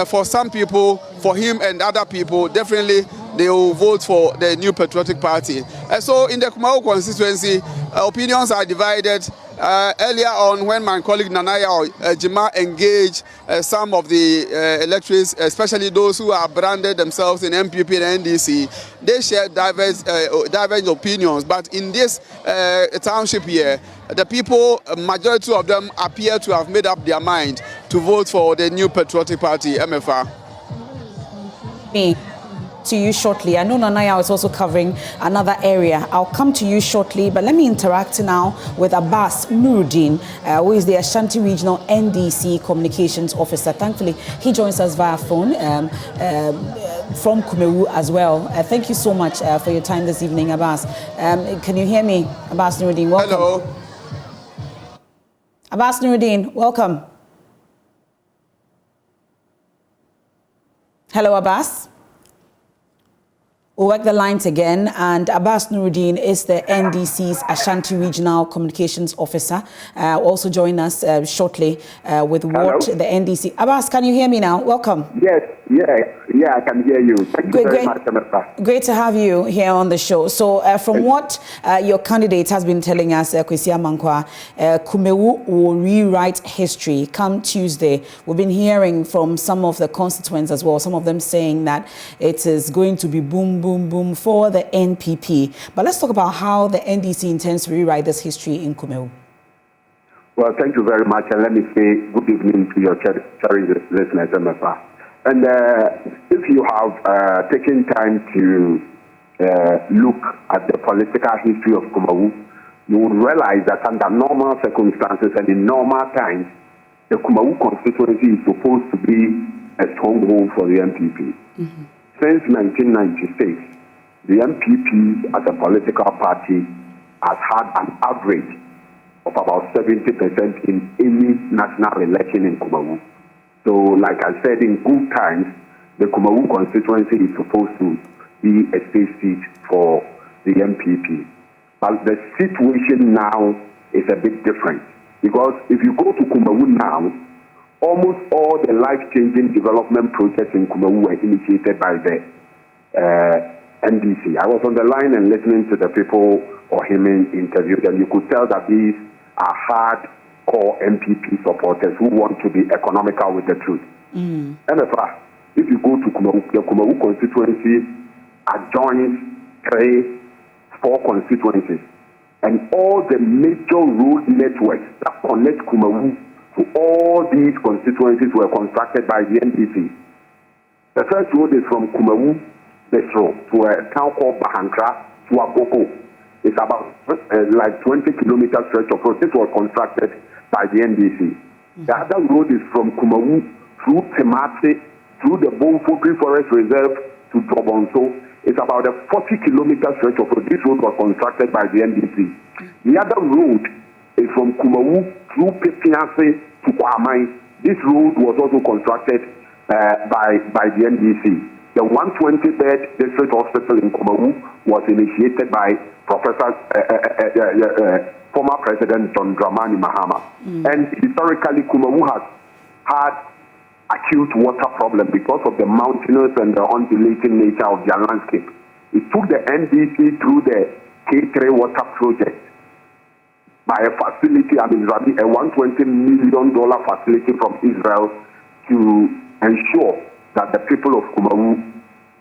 for some people, for him and other people, definitely they will vote for the New Patriotic Party. So in the Kumawu constituency, opinions are divided. Earlier on, when my colleague Nanaya Jima engaged some of the electors, especially those who are branded themselves in MPP and NDC, they shared diverse opinions. But in this township here, the people, majority of them appear to have made up their mind to vote for the New Patriotic Party, Emefa. To you shortly. I know Nanaya is also covering another area. I'll come to you shortly, but let me interact now with Abbas Nuruddin, who is the Ashanti Regional NDC Communications Officer. Thankfully, he joins us via phone from Kumawu as well. Thank you so much for your time this evening, Abbas. Can you hear me? Abbas Nuruddin, welcome. Hello. Abbas Nuruddin, welcome. Hello, Abbas. We'll work the lines again, and Abbas Nuruddin is the NDC's Ashanti Regional Communications Officer. Also join us shortly with what the NDC... Abbas, can you hear me now? Welcome. Yes, I can hear you. Thank you very much, Emefa. Great to have you here on the show. So from what your candidate has been telling us, Kwesi Amankwa, Kumawu will rewrite history come Tuesday. We've been hearing from some of the constituents as well, some of them saying that it is going to be boom, boom, boom for the NPP. But let's talk about how the NDC intends to rewrite this history in Kumawu. Well, thank you very much, and let me say good evening to your cherished listeners, Emefa. And if you have taken time to look at the political history of Kumawu, you would realize that under normal circumstances and in normal times, the Kumawu constituency is supposed to be a stronghold for the MPP. Mm-hmm. Since 1996, the MPP as a political party has had an average of about 70% in any national election in Kumawu. So, like I said, in good times, the Kumawu constituency is supposed to be a state seat for the MPP. But the situation now is a bit different. Because if you go to Kumawu now, almost all the life-changing development projects in Kumawu were initiated by the NDC. I was on the line and listening to the people or him interviewed, and you could tell that these are hardcore MPP supporters who want to be economical with the truth. And if you go to Kumawu, the Kumawu constituency adjoins 4 constituencies, and all the major road networks that connect Kumawu to all these constituencies were constructed by the NDC. The first road is from Kumawu Bestro to a town called Bahankra to Aboko. It's about like 20 kilometer stretch of road. This was constructed by the NDC. The other road is from Kumawu through Temase, through the Bonfokri Forest Reserve to Tobonso. It's about a 40-kilometer stretch of road. This road was constructed by the NDC. The other road is from Kumawu through Pepiase to Kwamai. This road was also constructed by the NDC. The 120-bed district hospital in Kumawu was initiated by former President John Dramani Mahama. And historically, Kumawu has had acute water problem because of the mountainous and the undulating nature of their landscape. It took the NDC through the K3 water project by a facility, a $120 million facility from Israel to ensure that the people of Kumawu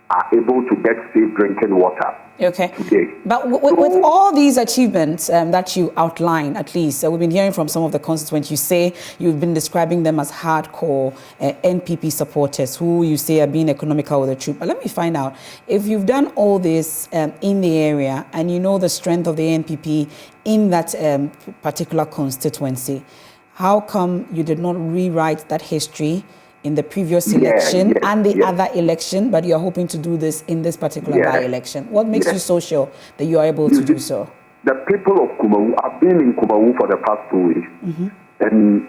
are able to get safe drinking water. Okay. Today. But with all these achievements that you outline, at least, we've been hearing from some of the constituents, you say you've been describing them as hardcore NPP supporters who you say are being economical with the troop. But let me find out, if you've done all this in the area and you know the strength of the NPP in that particular constituency, how come you did not rewrite that history in the previous election and the other election, but you're hoping to do this in this particular by-election? What makes you so sure that you are able to do so? The people of Kumawu, I've been in Kumawu for the past 2 weeks, and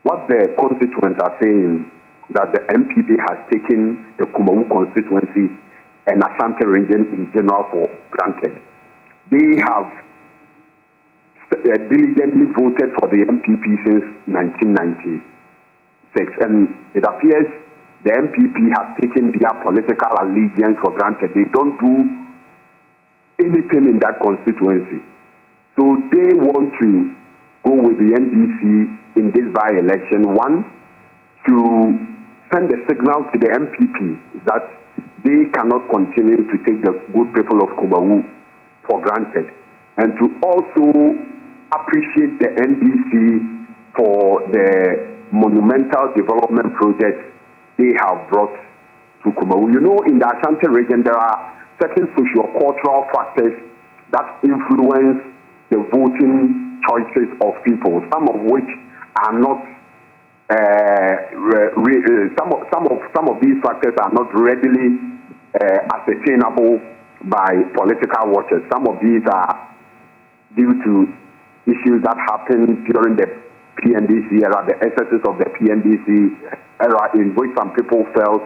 what the constituents are saying, that the MPP has taken the Kumawu constituency and Asante region in general for granted. They have diligently voted for the MPP since 1990. And it appears the MPP has taken their political allegiance for granted. They don't do anything in that constituency. So they want to go with the NDC in this by-election. One, to send a signal to the MPP that they cannot continue to take the good people of Kumawu for granted. And to also appreciate the NDC for the monumental development projects they have brought to Kumawu. You know, in the Ashanti region, there are certain socio-cultural factors that influence the voting choices of people, some of which are not, some of these factors are not readily ascertainable by political watchers. Some of these are due to issues that happened during the PNDC era, the excesses of the PNDC era, in which some people felt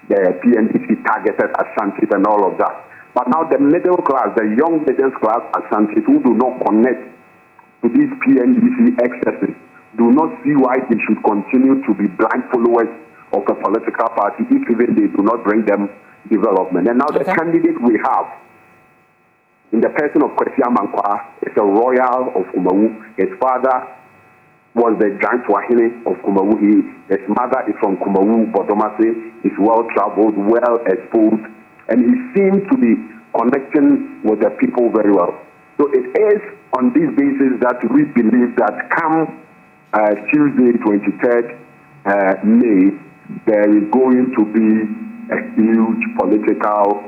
the PNDC targeted Ashantis and all of that. But now the middle class, the young middle class Ashantis who do not connect to these PNDC excesses, do not see why they should continue to be blind followers of a political party if even they do not bring them development. And now the candidate we have, in the person of Kwesi Amankwa, is a royal of Kumawu. His father was the Giant Wahine of Kumawu. His mother is from Kumawu, Bodomase. He's well-traveled, well-exposed, and he seems to be connecting with the people very well. So it is on this basis that we believe that come Tuesday, 23rd May, there is going to be a huge political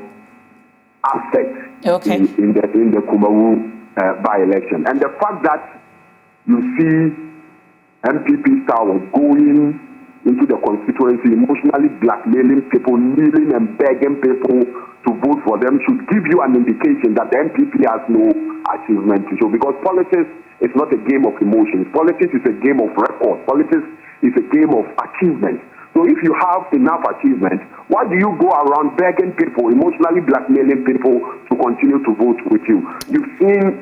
aspect in the Kumawu by-election. And the fact that you see MPP star was going into the constituency, emotionally blackmailing people, kneeling and begging people to vote for them, should give you an indication that the MPP has no achievement to show. Because politics is not a game of emotions. Politics is a game of record. Politics is a game of achievement. So if you have enough achievement, why do you go around begging people, emotionally blackmailing people to continue to vote with you? You've seen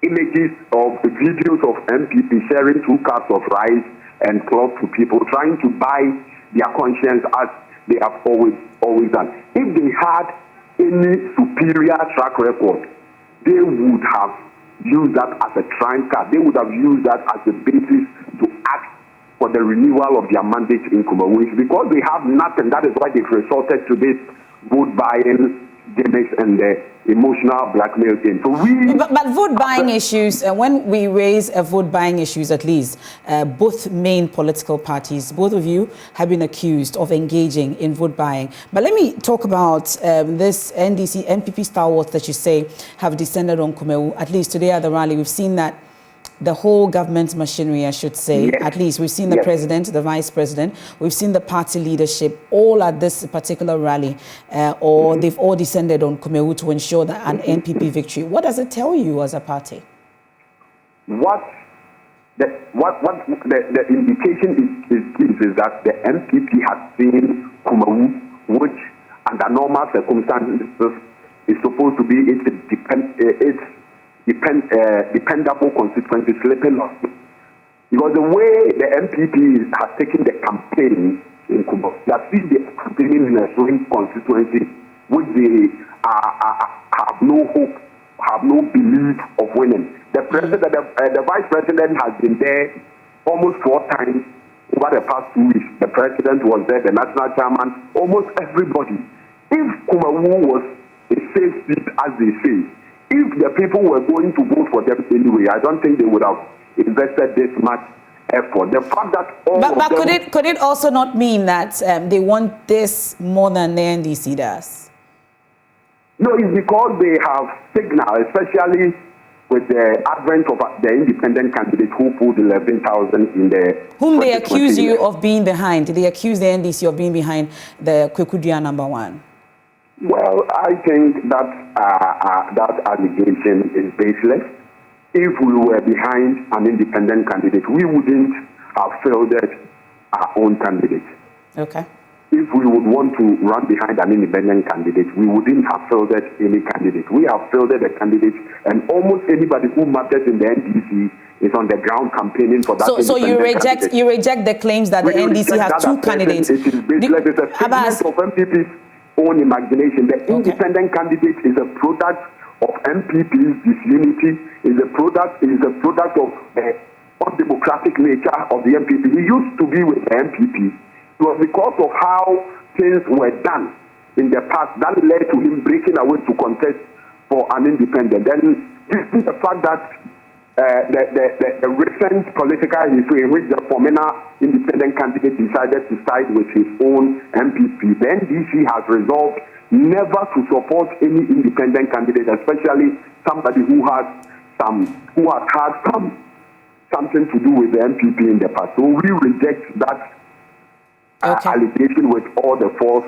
images of videos of MPP sharing 2 cups of rice and cloth to people, trying to buy their conscience as they have always done. If they had any superior track record, they would have used that as a trying card. They would have used that as a basis to ask for the renewal of their mandate in Kumawu. It's because they have nothing. That is why they've resorted to this vote buying gimmicks and the emotional blackmail thing. So but vote buying issues, when we raise vote buying issues, at least, both main political parties, both of you have been accused of engaging in vote buying. But let me talk about this NPP stalwarts that you say have descended on Kumawu. At least today at the rally, we've seen that the whole government machinery, I should say. Yes. At least we've seen the president, the vice president, we've seen the party leadership all at this particular rally, or they've all descended on Kumawu to ensure that an NPP victory. What does it tell you as a party? What the indication is that the NPP has seen Kumawu, which under normal circumstances is supposed to be its dependable constituency slipping off. Because the way the NPP has taken the campaign in Kumawu, they have seen the campaigning in a swing constituency, which they have no hope, have no belief of winning. The president, the vice president has been there almost 4 times over the past 2 weeks. The president was there, the national chairman, almost everybody. If Kumawu was a safe seat, as they say, if the people were going to vote for them anyway, I don't think they would have invested this much effort. The fact that but could it also not mean that they want this more than the NDC does? No, it's because they have signaled, especially with the advent of the independent candidate who pulled 11,000 in the... Whom they accuse you of being behind. They accuse the NDC of being behind the Kwekudia #1. Well, I think that allegation is baseless. If we were behind an independent candidate, we wouldn't have fielded our own candidate. Okay. If we would want to run behind an independent candidate, we wouldn't have fielded any candidate. We have fielded a candidate, and almost anybody who matters in the NDC is on the ground campaigning for that. So you reject the claims that the NDC has 2 candidates. It is baseless. It's a figment of MPP's own imagination. The independent candidate is a product of MPP's disunity. Is a product of the undemocratic nature of the MPP. He used to be with the MPP. It was because of how things were done in the past that led to him breaking away to contest for an independent. Then this is the fact that the recent political history in which the former independent candidate decided to side with his own MPP. The NDC has resolved never to support any independent candidate, especially somebody who has had something to do with the MPP in the past. So we reject that allegation with all the force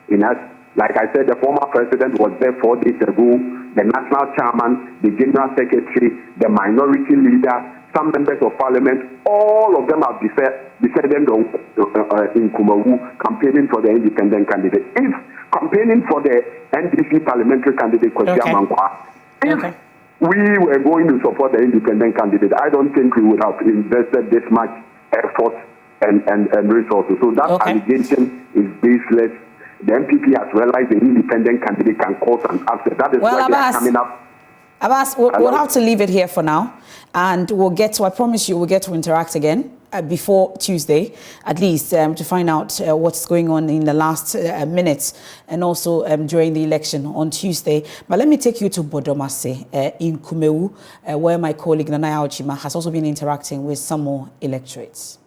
in us. Like I said, the former president was there 4 days ago, the national chairman, the general secretary, the minority leader, some members of parliament, all of them have descended in Kumawu campaigning for the independent candidate. If campaigning for the NDC parliamentary candidate, if we were going to support the independent candidate, I don't think we would have invested this much effort and resources. So that allegation is baseless. The MPP has realized the independent candidate can cause an upset. That is why they are coming up. Abbas, we'll have to leave it here for now, and I promise you, we'll get to interact again before Tuesday, at least, to find out what's going on in the last minutes, and also during the election on Tuesday. But let me take you to Bodomase in Kumawu, where my colleague Nanaya Ochima has also been interacting with some more electorates.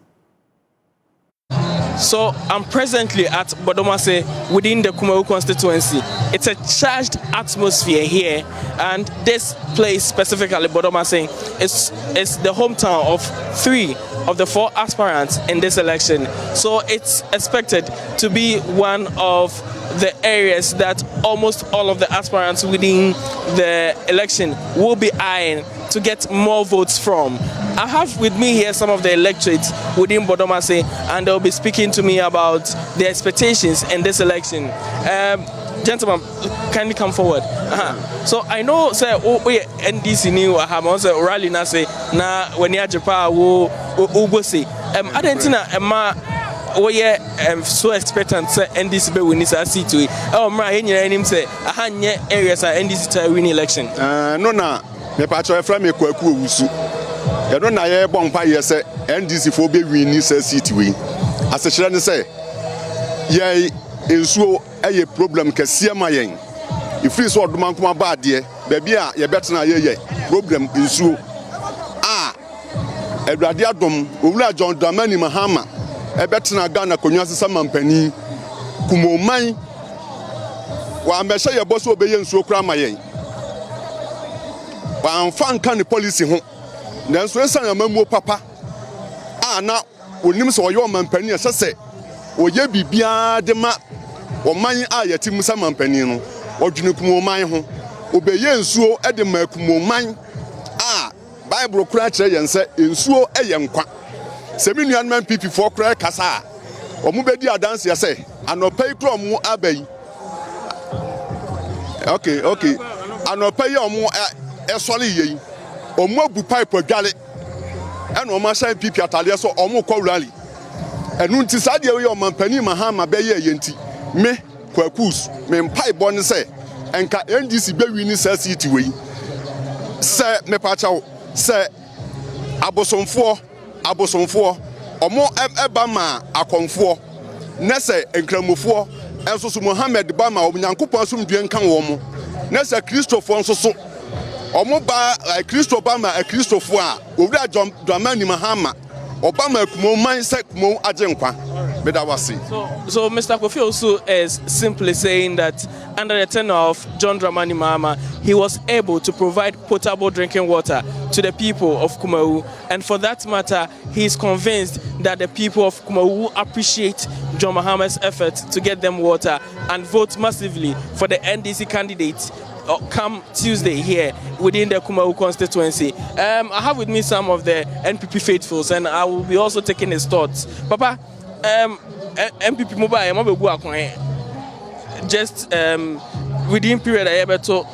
So I'm presently at Bodomase within the Kumawu constituency. It's a charged atmosphere here, and this place specifically, Bodomase, is the hometown of 3 of the 4 aspirants in this election. So it's expected to be one of the areas that almost all of the aspirants within the election will be eyeing to get more votes from. I have with me here some of the electorates within Bodomase, and they'll be speaking to me about their expectations in this election. Gentlemen, kindly come forward. So I know, say, NDC new say rally na say na when you Japan wo say Argentina so expectant say NDC be win this seat to mra enyira enim say ahanye areas NDC to win election. No na me patcho e from Kwaku Owusu. You don't na ye bon pa ye say NDC for be win this seat we. As a children say ye ensuo eye problem kese ma yen. If you so oduma kuma ba de baby a ye betena ye problem ensuo. Eduade adom owura John Dramani Mahama ebetena Ghana konwa sesa mampani kumoman wa mesha ye boso obeye nsuo kura ma yen wa amfa nka ne policy ho nanso esa na mamuo papa na onim so oyo mampani sese oye bibia de ma oman a yatim sa mampani no odwene kumoman ho obeye nsuo e de ma kumoman Bible kura kire yense nsuo eye nkwa seminu man pipi for kura kasa omu bedi adanse ya se anopai kura omu abai okay anopai omu esole yeyi omu abu pipe adwale eno ma shan pipi atale so omu kwa rally enu nti sade we omampani mahama beye yenti me kwakus me mpai bone se enka NDC be wini sa city we se me pachawo se abosomfo omo eba ma akonfo nese enkramofo enso so Mohammed ba ma obunyankopon so mdue nkan wo mo nese Christopher enso so omo ba Christo ba ma Christopher a owura Dramani Mahama Obama kumoman se kumo ajenkwa bedawasi. So Mr. Kofi also is simply saying that under the tenure of John Dramani Mahama, he was able to provide potable drinking water to the people of Kumawu, and for that matter, he is convinced that the people of Kumawu appreciate John Mahama's effort to get them water and vote massively for the NDC candidate come Tuesday here within the Kumawu constituency. I have with me some of the NPP faithfuls, and I will be also taking his thoughts. Papa, MPP mobile, just within period I ever to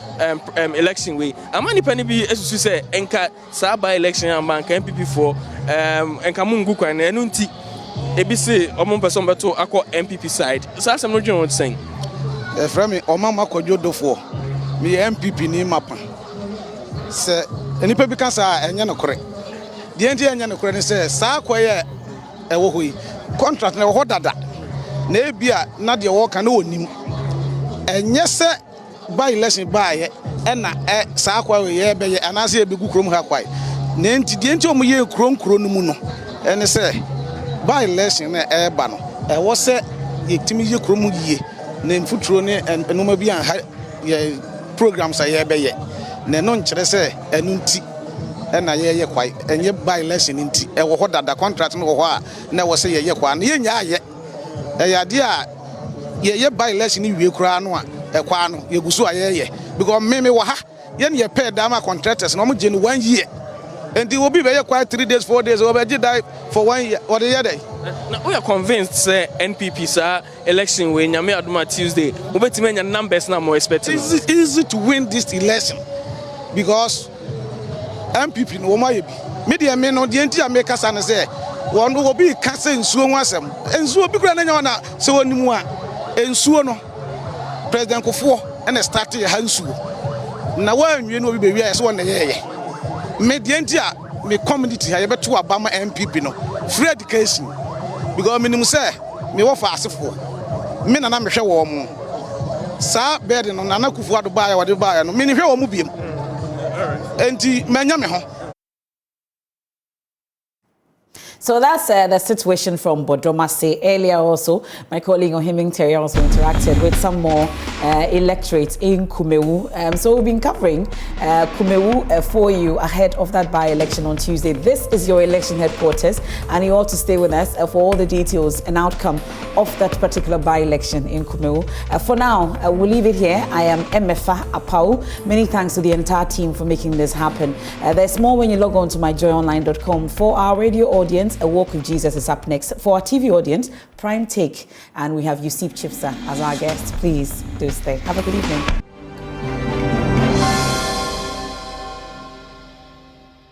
election way. Amani penny be as you say, enka saba election and bank MPP for enka mungu kwa enunti ebisi omon person beto akọ MPP side. So as I'm not doing what saying. From me, Omama Kojodo for me MPP ni mapa. Se enipa bi kan sa enye no kore. Die ndi enye no kore ni se sa kwaye ewo hoyi. Contract na ho dada. Na ebia na de wo kan na onim. Enye se by election by na sa kwaye ye be ye anase ebegu krom ha kwaye. Na enti die enti omo ye krom no mu no. Ene se by election na eba no. Ewo se yetimi ye krom yie. Na mfuturo ne enoma bi an ye programs aye be ye. Na no nkyere se enunti na ye kwai enye by election nti e wo ho dada contract no ho a na wo se ye kwa na ye nya aye e ya de a ye by election ni wie kura no a e kwa no ye gusu aye because me wo ha ye ne ye pay dama contractors no mo je ni 1 year and they will be very quiet 3 days 4 days over die for 1 year or the other. Now we are convinced say NPP sir election we nyame aduma Tuesday we betime nya numbers na more expecting. It's easy to win this election because MPP no ma yebi media me no de enti ameka sa ne say won do obi ka say nsuo ho asem nsuo bi kura na nya na se wonimu a nsuo no president Kofo na start ye ha nsuo na wa anwie no obi be wi a se won na ye media enti a me community ha ye beto abama MPP no free education because me nim say me wo fa asefo me na me hwe wo mo sa bed no na Kufu ado ba ya wode ba ya no me ni hwe wo mo biem enti manya me ho. So that's the situation from Bodomase. Earlier also, my colleague Ohiming Terry also interacted with some more electorates in Kumawu. So we've been covering Kumawu for you ahead of that by-election on Tuesday. This is your election headquarters, and you ought to stay with us for all the details and outcome of that particular by-election in Kumawu. For now, we'll leave it here. I am Emefa Apawu. Many thanks to the entire team for making this happen. There's more when you log on to myjoyonline.com. For our radio audience, A Walk with Jesus is up next. For our TV audience, Prime Take, and we have Yusuf Chipsa as our guest. Please do stay. Have a good evening.